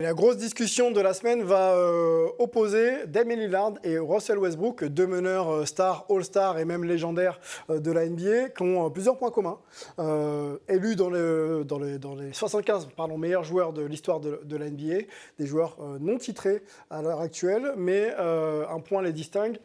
La grosse discussion de la semaine va opposer Damian Lillard et Russell Westbrook, deux meneurs stars, all-stars et même légendaires de la NBA, qui ont plusieurs points communs. Élus dans les 75 meilleurs joueurs de l'histoire de la NBA, des joueurs non titrés à l'heure actuelle, mais un point les distingue.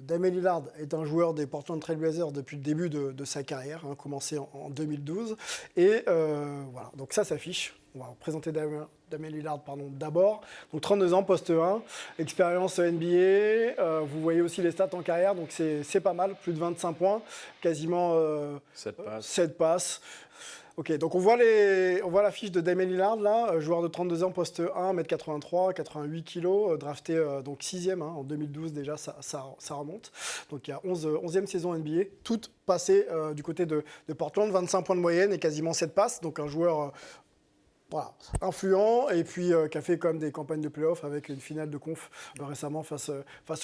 Damian Lillard est un joueur des Portland Trail Blazers depuis le début de sa carrière, commencé en 2012. Et voilà, donc ça s'affiche. On va présenter Damian Lillard d'abord. Donc 32 ans, poste 1, expérience NBA. Vous voyez aussi les stats en carrière, donc c'est pas mal. Plus de 25 points, quasiment 7 passes. Ok, donc on voit la fiche de Damian Lillard, là, joueur de 32 ans, poste 1, 1m83, 88 kg, drafté donc 6e en 2012 déjà, ça remonte. Donc il y a 11e saison NBA, toute passée du côté de Portland, 25 points de moyenne et quasiment 7 passes, donc un joueur influent et puis qui a fait quand même des campagnes de playoffs avec une finale de conf récemment face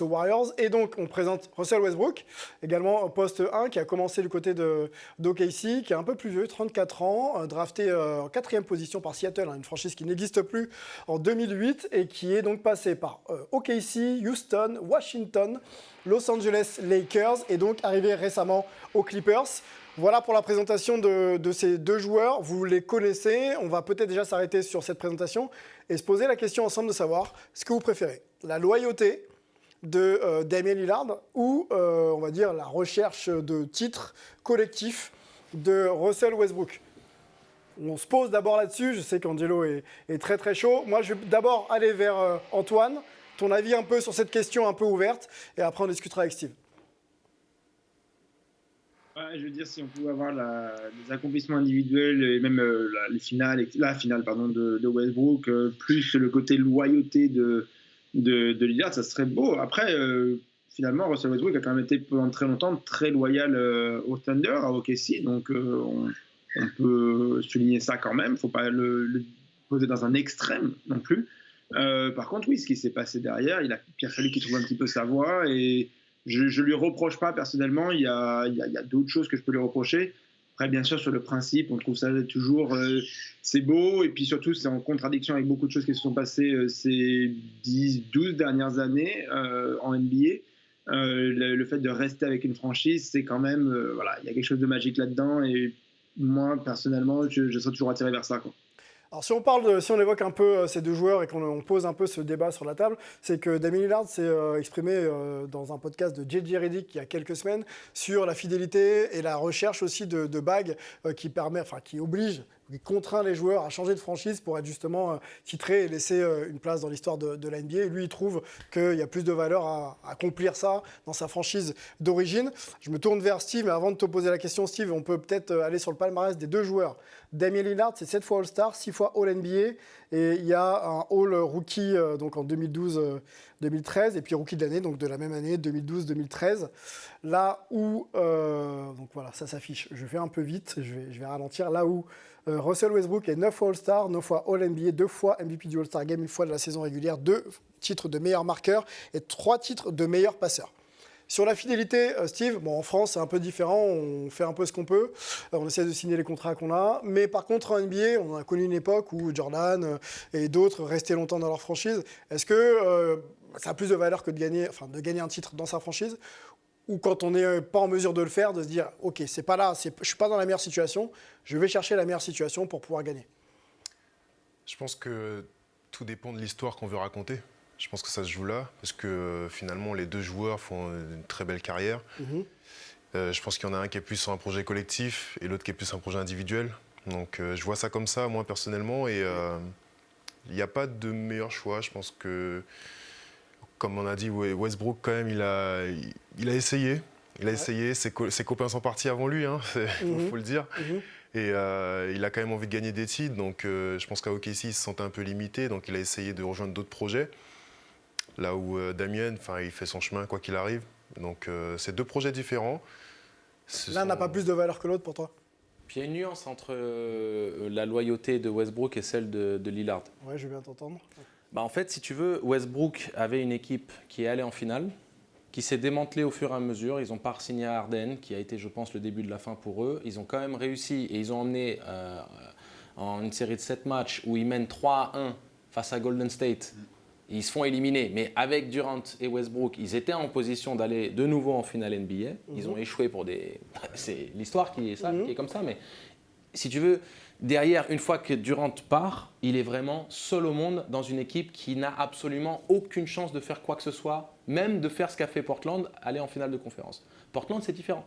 aux Warriors. Et donc on présente Russell Westbrook, également poste 1, qui a commencé du côté d'OKC, qui est un peu plus vieux, 34 ans, drafté en 4e position par Seattle, une franchise qui n'existe plus en 2008 et qui est donc passé par OKC, Houston, Washington, Los Angeles Lakers et donc arrivé récemment aux Clippers. Voilà pour la présentation de ces deux joueurs. Vous les connaissez. On va peut-être déjà s'arrêter sur cette présentation et se poser la question ensemble de savoir ce que vous préférez. La loyauté de Damian Lillard ou, on va dire, la recherche de titres collectifs de Russell Westbrook. On se pose d'abord là-dessus. Je sais qu'Angelo est très très chaud. Moi, je vais d'abord aller vers Antoine. Ton avis un peu sur cette question un peu ouverte. Et après, on discutera avec Steve. Ouais, je veux dire, si on pouvait avoir les accomplissements individuels et même la finale de Westbrook, plus le côté loyauté de Lillard, ça serait beau. Après, finalement, Russell Westbrook a quand même été pendant très longtemps très loyal au Thunder, à OKC, donc on peut souligner ça quand même. Il ne faut pas le poser dans un extrême non plus. Par contre, oui, ce qui s'est passé derrière, il a fallu qu'il trouve un petit peu sa voie et je lui reproche pas personnellement. Il y a d'autres choses que je peux lui reprocher. Après, bien sûr, sur le principe, on trouve ça toujours c'est beau et puis surtout c'est en contradiction avec beaucoup de choses qui se sont passées ces 10-12 dernières années en NBA. Le fait de rester avec une franchise, c'est quand même voilà, il y a quelque chose de magique là-dedans et moi personnellement, je serais toujours attiré vers ça, quoi. Alors si on évoque un peu ces deux joueurs et qu'on pose un peu ce débat sur la table, c'est que Damian Lillard s'est exprimé dans un podcast de JJ Redick il y a quelques semaines sur la fidélité et la recherche aussi de bagues qui oblige, qui contraint les joueurs à changer de franchise pour être justement titré et laisser une place dans l'histoire de la NBA. Et lui, il trouve qu'il y a plus de valeur à accomplir ça dans sa franchise d'origine. Je me tourne vers Steve, mais avant de te poser la question, Steve, on peut peut-être aller sur le palmarès des deux joueurs. Damian Lillard, c'est 7 fois All-Star, 6 fois All-NBA. Et il y a un All-Rookie donc en 2012-2013, et puis Rookie de l'année, donc de la même année, 2012-2013. Là où, donc voilà, ça s'affiche. Je fais un peu vite, je vais ralentir. Là où Russell Westbrook est 9 fois All-Star, 9 fois All-NBA, 2 fois MVP du All-Star Game, 1 fois de la saison régulière, 2 titres de meilleur marqueur et 3 titres de meilleur passeur. Sur la fidélité, Steve, en France, c'est un peu différent. On fait un peu ce qu'on peut. On essaie de signer les contrats qu'on a. Mais par contre, en NBA, on a connu une époque où Jordan et d'autres restaient longtemps dans leur franchise. Est-ce que ça a plus de valeur que de gagner un titre dans sa franchise, ou quand on n'est pas en mesure de le faire, de se dire « Ok, c'est pas là, je ne suis pas dans la meilleure situation, je vais chercher la meilleure situation pour pouvoir gagner ». Je pense que tout dépend de l'histoire qu'on veut raconter. Je pense que ça se joue là, parce que finalement, les deux joueurs font une très belle carrière. Je pense qu'il y en a un qui est plus sur un projet collectif et l'autre qui est plus sur un projet individuel. Donc je vois ça comme ça, moi, personnellement. Et il n'y a pas de meilleur choix. Je pense que, comme on a dit, Westbrook, quand même, il a essayé. Il a essayé. Ses copains sont partis avant lui, faut le dire. Et il a quand même envie de gagner des titres. Donc je pense qu'à OKC, il se sentait un peu limité. Donc il a essayé de rejoindre d'autres projets. Là où Damian, il fait son chemin quoi qu'il arrive. Donc c'est deux projets différents. L'un n'a pas plus de valeur que l'autre pour toi? Puis il y a une nuance entre la loyauté de Westbrook et celle de Lillard. Ouais, je veux bien t'entendre. En fait, si tu veux, Westbrook avait une équipe qui est allée en finale, qui s'est démantelée au fur et à mesure. Ils n'ont pas re-signé à Harden, qui a été, je pense, le début de la fin pour eux. Ils ont quand même réussi et ils ont emmené en une série de 7 matchs où ils mènent 3-1 face à Golden State. Ils se font éliminer, mais avec Durant et Westbrook, ils étaient en position d'aller de nouveau en finale NBA. Ils ont échoué pour des... C'est l'histoire qui est ça, qui est comme ça, mais si tu veux, derrière, une fois que Durant part, il est vraiment seul au monde dans une équipe qui n'a absolument aucune chance de faire quoi que ce soit, même de faire ce qu'a fait Portland, aller en finale de conférence. Portland, c'est différent.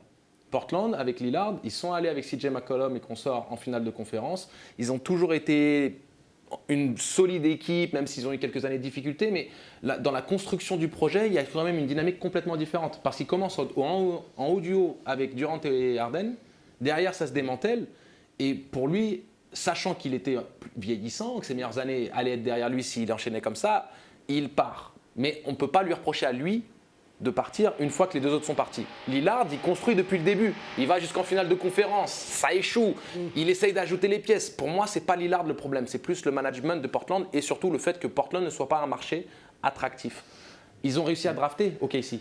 Portland, avec Lillard, ils sont allés avec CJ McCollum et consorts en finale de conférence. Ils ont toujours été une solide équipe, même s'ils ont eu quelques années de difficultés, mais dans la construction du projet, il y a quand même une dynamique complètement différente. Parce qu'ils commencent en haut du haut avec Durant et Harden, derrière ça se démantèle, et pour lui, sachant qu'il était vieillissant, que ses meilleures années allaient être derrière lui s'il enchaînait comme ça, il part. Mais on ne peut pas lui reprocher à lui de partir une fois que les deux autres sont partis. Lillard, il construit depuis le début. Il va jusqu'en finale de conférence, ça échoue. Il essaye d'ajouter les pièces. Pour moi, ce n'est pas Lillard le problème, c'est plus le management de Portland et surtout le fait que Portland ne soit pas un marché attractif. Ils ont réussi à drafter OKC,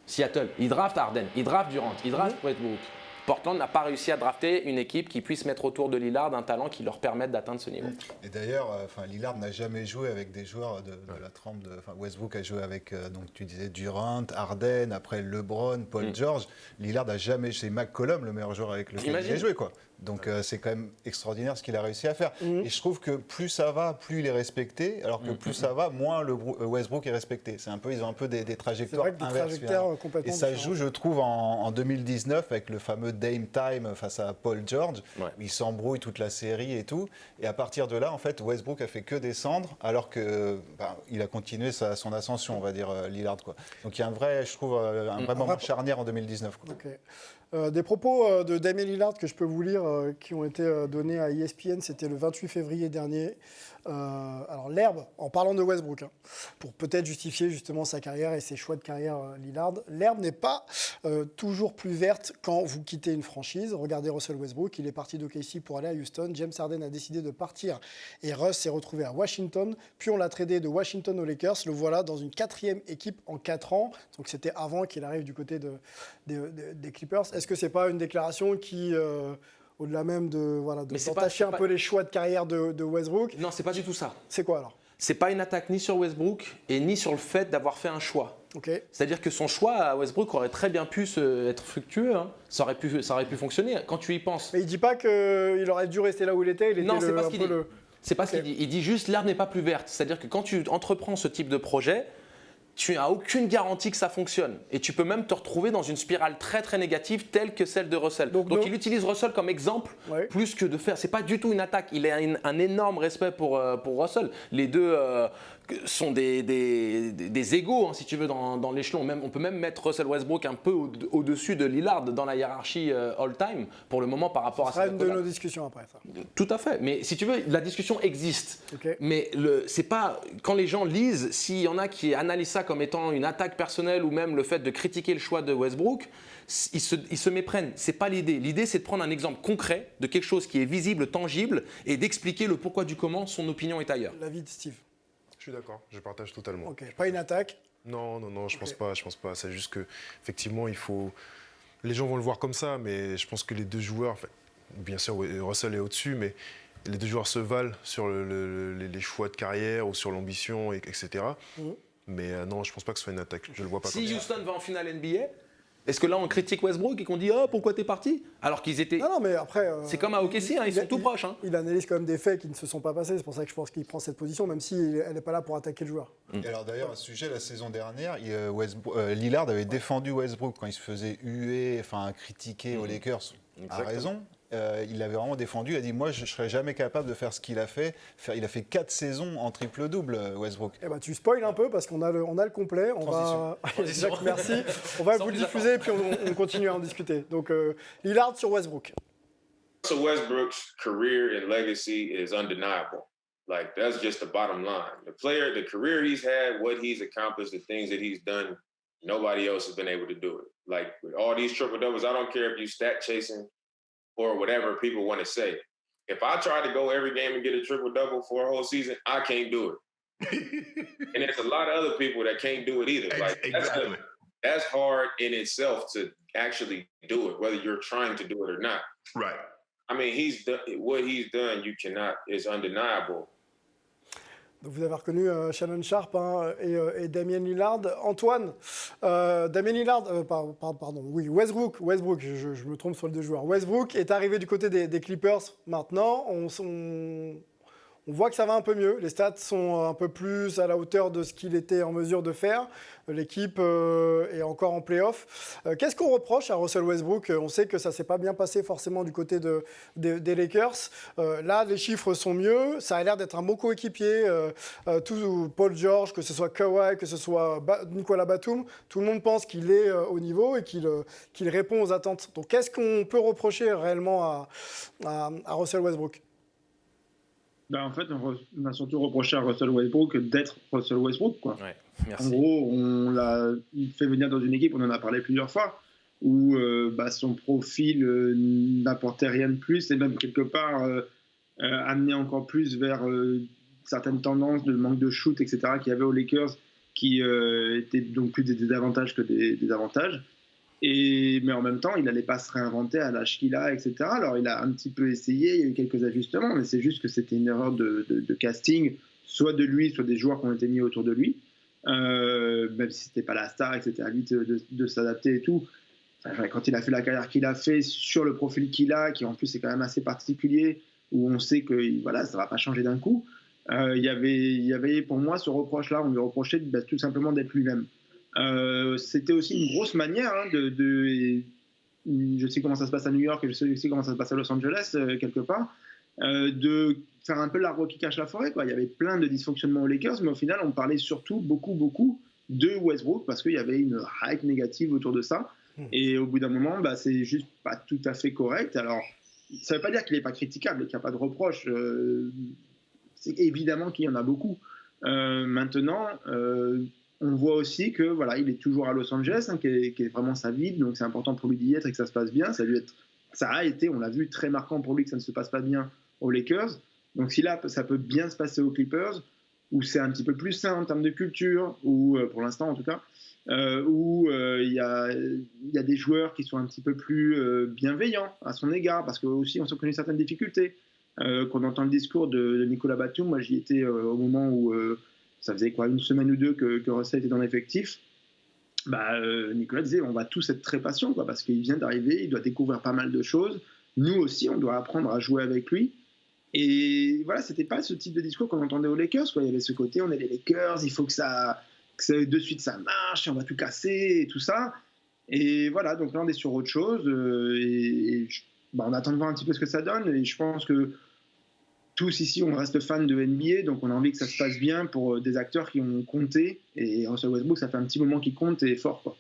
Seattle. Ils draftent Harden, ils draftent Durant, ils draftent Westbrook. Portland n'a pas réussi à drafter une équipe qui puisse mettre autour de Lillard un talent qui leur permette d'atteindre ce niveau. Et d'ailleurs, Lillard n'a jamais joué avec des joueurs de la trempe de. Westbrook a joué avec, donc tu disais Durant, Harden, après LeBron, Paul George. Lillard n'a jamais. C'est McCollum, le meilleur joueur avec lequel il a joué, quoi. Donc c'est quand même extraordinaire ce qu'il a réussi à faire. Et je trouve que plus ça va, plus il est respecté, alors que plus ça va, moins Westbrook est respecté. Ils ont un peu des trajectoires inverses. Et ça joue, je trouve, en 2019 avec le fameux Dame Time face à Paul George, où il s'embrouille toute la série et tout. Et à partir de là, en fait, Westbrook a fait que descendre, alors que il a continué son ascension, on va dire, Lillard, quoi. Donc il y a un vrai, je trouve, un vrai moment charnière en 2019. Quoi. Okay. Des propos de Damien Lillard que je peux vous lire qui ont été donnés à ESPN, c'était le 28 février dernier. Alors l'herbe, en parlant de Westbrook, pour peut-être justifier justement sa carrière et ses choix de carrière Lillard, l'herbe n'est pas toujours plus verte quand vous quittez une franchise. Regardez Russell Westbrook, il est parti d'OKC pour aller à Houston. James Harden a décidé de partir et Russ s'est retrouvé à Washington. Puis on l'a tradé de Washington aux Lakers. Le voilà dans une 4e équipe en 4 ans. Donc c'était avant qu'il arrive du côté des Clippers. Est-ce que c'est pas une déclaration qui... au-delà même d'entacher un peu les choix de carrière de Westbrook. Non, c'est pas du tout ça. C'est quoi alors ? C'est pas une attaque ni sur Westbrook et ni sur le fait d'avoir fait un choix. Okay. C'est-à-dire que son choix à Westbrook aurait très bien pu être fructueux. Hein. Ça aurait pu fonctionner quand tu y penses. Mais il dit pas qu'il aurait dû rester là où il était. Non, c'est pas ce qu'il dit. C'est pas ce qu'il dit. Il dit juste l'herbe n'est pas plus verte. C'est-à-dire que quand tu entreprends ce type de projet, tu n'as aucune garantie que ça fonctionne. Et tu peux même te retrouver dans une spirale très très négative telle que celle de Russell. Donc il utilise Russell comme exemple plus que de faire. C'est pas du tout une attaque. Il a un énorme respect pour Russell. Les deux sont des égaux, hein, si tu veux, dans l'échelon. On peut même mettre Russell Westbrook un peu au-dessus de Lillard dans la hiérarchie all-time pour le moment par rapport à ça. Ce sera une de nos discussions après ça. Tout à fait. Mais si tu veux, la discussion existe. Okay. Mais c'est pas quand les gens lisent, s'il y en a qui analysent ça comme étant une attaque personnelle ou même le fait de critiquer le choix de Westbrook, ils se méprennent. C'est pas l'idée. L'idée, c'est de prendre un exemple concret de quelque chose qui est visible, tangible, et d'expliquer le pourquoi du comment son opinion est ailleurs. L'avis de Steve. Je suis d'accord, je partage totalement. Ok, pas une attaque. Non, je pense pas. C'est juste que effectivement, il faut. Les gens vont le voir comme ça, mais je pense que les deux joueurs, bien sûr, Russell est au-dessus, mais les deux joueurs se valent sur les choix de carrière ou sur l'ambition, etc. Mais non, je pense pas que ce soit une attaque. Je le vois pas. Si Houston va en finale NBA, est-ce que là on critique Westbrook et qu'on dit pourquoi t'es parti alors qu'ils étaient. Non, mais après. C'est comme à OKC, ils sont tout proches. Hein. Il analyse quand même des faits qui ne se sont pas passés. C'est pour ça que je pense qu'il prend cette position, même si elle n'est pas là pour attaquer le joueur. Et alors d'ailleurs, à ce sujet, la saison dernière, Lillard avait défendu Westbrook quand il se faisait huer, critiquer aux Lakers. Exactement. A raison. Il l'avait vraiment défendu. Il a dit moi, je ne serais jamais capable de faire ce qu'il a fait. Il a fait 4 saisons en triple-double, Westbrook. Eh ben, tu spoil un peu parce qu'on a le complet. Jacques, merci. On va vous le diffuser et puis on continue à en discuter. Donc, Lillard sur Westbrook. So Westbrook's career and legacy is undeniable. Like, that's just the bottom line. The career he's had, what he's accomplished, the things that he's done, nobody else has been able to do it. Like, with all these triple-doubles, I don't care if you stat chasing or whatever people want to say. If I try to go every game and get a triple-double for a whole season, I can't do it. And there's a lot of other people that can't do it either. Like, exactly. That's hard in itself to actually do it, whether you're trying to do it or not. Right. I mean, what he's done, is undeniable. Vous avez reconnu Shannon Sharpe et Damien Lillard. Antoine, Damien Lillard, pardon, oui, Westbrook, je me trompe sur les deux joueurs. Westbrook est arrivé du côté des Clippers maintenant. On voit que ça va un peu mieux. Les stats sont un peu plus à la hauteur de ce qu'il était en mesure de faire. L'équipe est encore en play-off. Qu'est-ce qu'on reproche à Russell Westbrook? On sait que ça ne s'est pas bien passé forcément du côté des Lakers. Là, les chiffres sont mieux. Ça a l'air d'être un bon coéquipier. Paul George, que ce soit Kawhi, que ce soit Nicolas Batum, tout le monde pense qu'il est au niveau et qu'il répond aux attentes. Donc, qu'est-ce qu'on peut reprocher réellement à Russell Westbrook? En fait, on a surtout reproché à Russell Westbrook d'être Russell Westbrook, quoi. Ouais, merci. En gros, on l'a fait venir dans une équipe, on en a parlé plusieurs fois, où son profil n'apportait rien de plus et même quelque part amenait encore plus vers certaines tendances de manque de shoot, etc., qu'il y avait aux Lakers, qui étaient donc plus des désavantages que des avantages. Mais en même temps, il n'allait pas se réinventer à l'âge qu'il a, etc. Alors, il a un petit peu essayé, il y a eu quelques ajustements, mais c'est juste que c'était une erreur de casting, soit de lui, soit des joueurs qui ont été mis autour de lui. Même si ce n'était pas la star et que c'était à lui de s'adapter et tout. Enfin, quand il a fait la carrière qu'il a fait, sur le profil qu'il a, qui en plus est quand même assez particulier, où on sait que voilà, ça ne va pas changer d'un coup, il y avait pour moi ce reproche-là, on lui reprochait tout simplement d'être lui-même. C'était aussi une grosse manière je sais comment ça se passe à New York et je sais aussi comment ça se passe à Los Angeles quelque part, de faire un peu l'arbre qui cache la forêt, quoi. Il y avait plein de dysfonctionnements aux Lakers, mais au final on parlait surtout beaucoup de Westbrook parce qu'il y avait une hype négative autour de ça, et au bout d'un moment c'est juste pas tout à fait correct. Alors ça veut pas dire qu'il n'est pas critiquable et qu'il n'y a pas de reproche, c'est évidemment qu'il y en a beaucoup. Maintenant on voit aussi que voilà, il est toujours à Los Angeles, qui est vraiment sa ville, donc c'est important pour lui d'y être et que ça se passe bien. Ça a été, on l'a vu, très marquant pour lui que ça ne se passe pas bien aux Lakers. Donc si là, ça peut bien se passer aux Clippers, où c'est un petit peu plus sain en termes de culture, ou pour l'instant en tout cas, où il y a des joueurs qui sont un petit peu plus bienveillants à son égard, parce qu'eux aussi on se connaît certaines difficultés. Quand on entend le discours de Nicolas Batum, moi j'y étais au moment où ça faisait une semaine ou deux que Russell était dans l'effectif. Nicolas disait on va tous être très patients, parce qu'il vient d'arriver, il doit découvrir pas mal de choses. Nous aussi, on doit apprendre à jouer avec lui. Et voilà, c'était pas ce type de discours qu'on entendait aux Lakers, quoi. Il y avait ce côté on est les Lakers, il faut que de suite ça marche, on va tout casser et tout ça. Et voilà, donc là on est sur autre chose. On attend de voir un petit peu ce que ça donne. Et je pense que tous ici, on reste fans de NBA, donc on a envie que ça se passe bien pour des acteurs qui ont compté. Et Russell Westbrook, ça fait un petit moment qu'il compte et fort, quoi.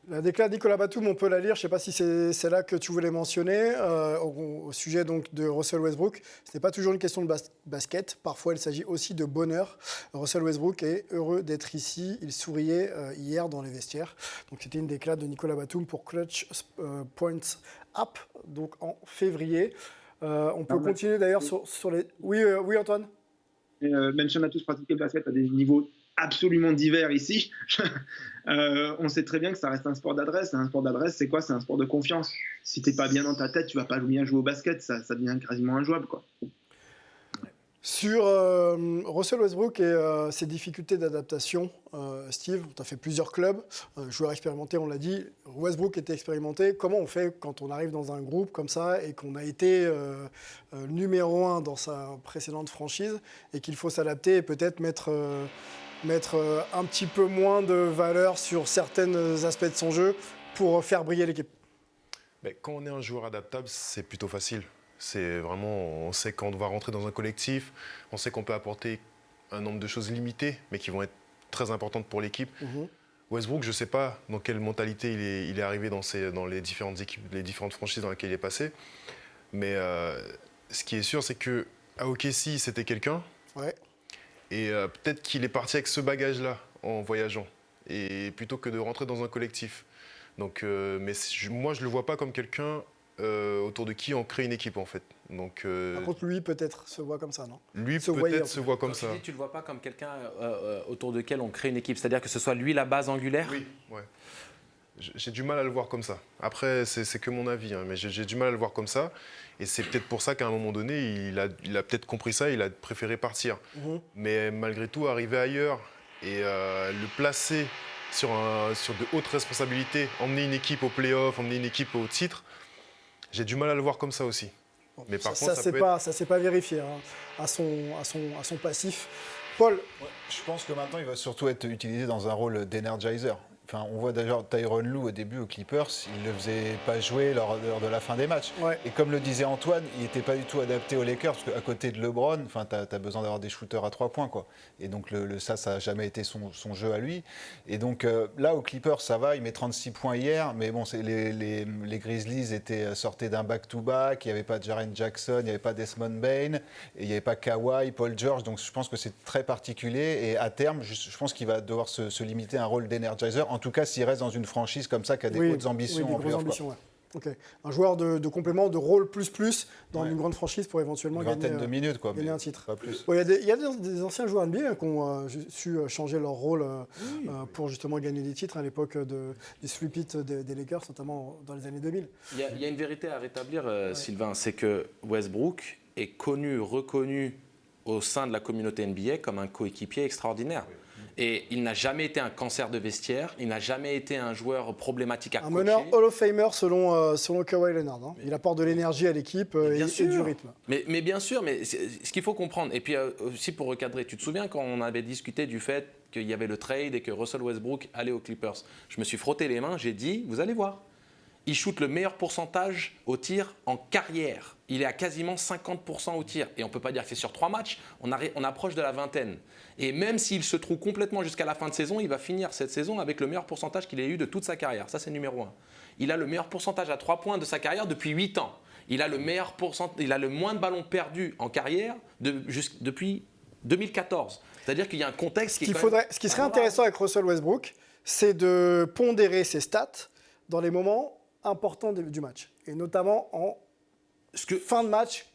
La déclaration de Nicolas Batum, on peut la lire. Je ne sais pas si c'est là que tu voulais mentionner. Au sujet donc de Russell Westbrook, ce n'est pas toujours une question de basket. Parfois, il s'agit aussi de bonheur. Russell Westbrook est heureux d'être ici. Il souriait hier dans les vestiaires. Donc, c'était une déclaration de Nicolas Batum pour Clutch Points App, donc en février. On peut continuer d'ailleurs sur les... Oui, Antoine. Même si on a tous pratiqué le basket à des niveaux absolument divers ici, on sait très bien que ça reste un sport d'adresse. Un sport d'adresse, c'est quoi? C'est un sport de confiance. Si t'es pas bien dans ta tête, tu vas pas bien jouer au basket. Ça devient quasiment injouable, quoi. Sur Russell Westbrook et ses difficultés d'adaptation, Steve, tu as fait plusieurs clubs, joueur expérimenté, on l'a dit, Westbrook était expérimenté. Comment on fait quand on arrive dans un groupe comme ça et qu'on a été numéro 1 dans sa précédente franchise et qu'il faut s'adapter et peut-être mettre un petit peu moins de valeur sur certains aspects de son jeu pour faire briller l'équipe? Quand on est un joueur adaptable, c'est plutôt facile. C'est vraiment, on sait qu'on va rentrer dans un collectif, on sait qu'on peut apporter un nombre de choses limitées, mais qui vont être très importantes pour l'équipe. Westbrook, je ne sais pas dans quelle mentalité il est arrivé dans les différentes équipes, les différentes franchises dans lesquelles il est passé. Mais ce qui est sûr, c'est qu'à OKC, c'était quelqu'un. Ouais. Et peut-être qu'il est parti avec ce bagage-là en voyageant, et plutôt que de rentrer dans un collectif. Donc, mais moi, je ne le vois pas comme quelqu'un autour de qui on crée une équipe, en fait. Donc, par contre, lui, peut-être, se voit comme ça, non? Lui, peut-être se voit comme ça. Tu ne le vois pas comme quelqu'un autour de qui on crée une équipe, c'est-à-dire que ce soit lui la base angulaire? Oui, ouais. J'ai du mal à le voir comme ça. Après, c'est que mon avis, hein, mais j'ai du mal à le voir comme ça. Et c'est peut-être pour ça qu'à un moment donné, il a peut-être compris ça, il a préféré partir. Mais malgré tout, arriver ailleurs et le placer sur de hautes responsabilités, emmener une équipe au play-off, emmener une équipe au titre, j'ai du mal à le voir comme ça aussi. Mais par contre, ça s'est pas vérifié hein, à son passif. Paul. Je pense que maintenant, il va surtout être utilisé dans un rôle d'energizer. Enfin, on voit d'ailleurs Tyronn Lue au début aux Clippers, il ne le faisait pas jouer lors de la fin des matchs. Ouais. Et comme le disait Antoine, il n'était pas du tout adapté aux Lakers, parce qu'à côté de LeBron, tu as besoin d'avoir des shooters à 3 points. Quoi. Et donc ça n'a jamais été son jeu à lui. Et donc là, aux Clippers, ça va, il met 36 points hier, mais bon, les Grizzlies sortaient d'un back-to-back, il n'y avait pas Jaren Jackson, il n'y avait pas Desmond Bane, et il n'y avait pas Kawhi, Paul George, donc je pense que c'est très particulier. Et à terme, je pense qu'il va devoir se limiter à un rôle d'energizer. En tout cas, s'il reste dans une franchise comme ça qui a des hautes ambitions des en grosses playoff. ambitions, ouais. Okay. Un joueur de complément, de rôle plus dans une grande franchise pour éventuellement une vingtaine de minutes, gagner un titre. Pas plus. Il y a des anciens joueurs NBA qui ont su changer leur rôle pour justement gagner des titres à l'époque du sweep-it des Lakers, notamment dans les années 2000. Il y a une vérité à rétablir, Sylvain, c'est que Westbrook est connu, reconnu au sein de la communauté NBA comme un coéquipier extraordinaire. Et il n'a jamais été un cancer de vestiaire, il n'a jamais été un joueur problématique à coacher. Un meneur Hall of Famer selon Kawhi Leonard. Hein. Il apporte de l'énergie à l'équipe et du rythme. Mais bien sûr, mais ce qu'il faut comprendre, et puis aussi pour recadrer, tu te souviens quand on avait discuté du fait qu'il y avait le trade et que Russell Westbrook allait aux Clippers, je me suis frotté les mains, j'ai dit, vous allez voir, il shoot le meilleur pourcentage au tir en carrière. Il est à quasiment 50% au tir. Et on ne peut pas dire que c'est sur 3 matchs, on approche de la vingtaine. Et même s'il se trouve complètement jusqu'à la fin de saison, il va finir cette saison avec le meilleur pourcentage qu'il ait eu de toute sa carrière. Ça, c'est numéro 1. Il a le meilleur pourcentage à 3 points de sa carrière depuis 8 ans. Il a le moins de ballons perdus en carrière depuis 2014. C'est-à-dire qu'il y a un contexte Ce qui serait intéressant avec Russell Westbrook, c'est de pondérer ses stats dans les moments importants du match. Et notamment en fin de match,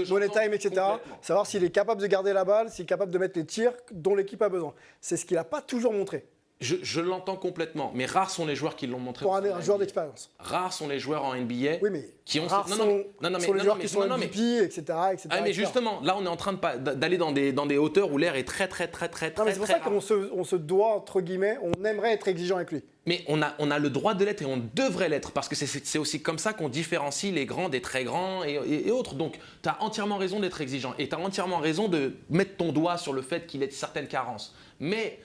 money time, etc. Savoir s'il est capable de garder la balle, s'il est capable de mettre les tirs dont l'équipe a besoin. C'est ce qu'il n'a pas toujours montré. Je l'entends complètement, mais rares sont les joueurs qui l'ont montré. Pour un joueur d'expérience. Rares sont les joueurs en NBA qui ont les joueurs qui sont MVP, etc. Ah, mais justement, là, on est en train d'aller dans des hauteurs où l'air est très c'est pour ça qu'on se doit, entre guillemets, on aimerait être exigeant avec lui. Mais on a le droit de l'être et on devrait l'être, parce que c'est aussi comme ça qu'on différencie les grands des très grands et autres. Donc, tu as entièrement raison d'être exigeant et tu as entièrement raison de mettre ton doigt sur le fait qu'il ait certaines carences. Mais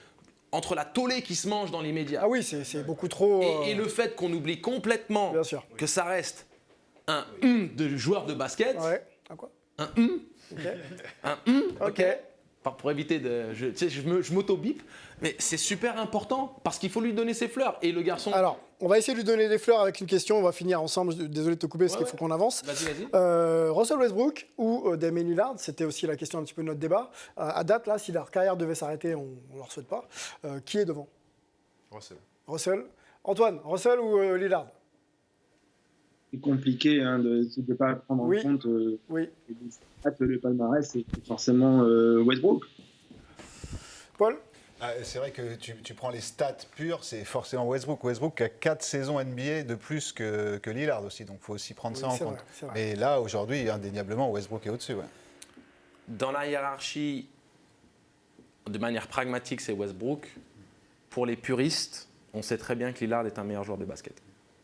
entre la tollée qui se mange dans les médias c'est beaucoup trop... Et le fait qu'on oublie complètement que ça reste un de joueur de basket. Ouais. Un quoi? Un Okay. Un ok. Pour éviter de... Je m'auto-bip, mais c'est super important parce qu'il faut lui donner ses fleurs. Et le garçon... Alors, on va essayer de lui donner des fleurs avec une question. On va finir ensemble. Désolé de te couper parce qu'il faut qu'on avance. Vas-y. Russell Westbrook ou Damian Lillard, c'était aussi la question un petit peu de notre débat. À date, là, si leur carrière devait s'arrêter, on ne leur souhaite pas. Qui est devant? Russell. Antoine, Russell ou Lillard? C'est compliqué de ne pas prendre en compte le palmarès, c'est forcément Westbrook. Paul? C'est vrai que tu prends les stats pures, c'est forcément Westbrook. Westbrook a 4 saisons NBA de plus que Lillard aussi, donc il faut aussi prendre ça en compte. Vrai. Mais là, aujourd'hui, indéniablement, Westbrook est au-dessus. Ouais. Dans la hiérarchie, de manière pragmatique, c'est Westbrook. Pour les puristes, on sait très bien que Lillard est un meilleur joueur de basket.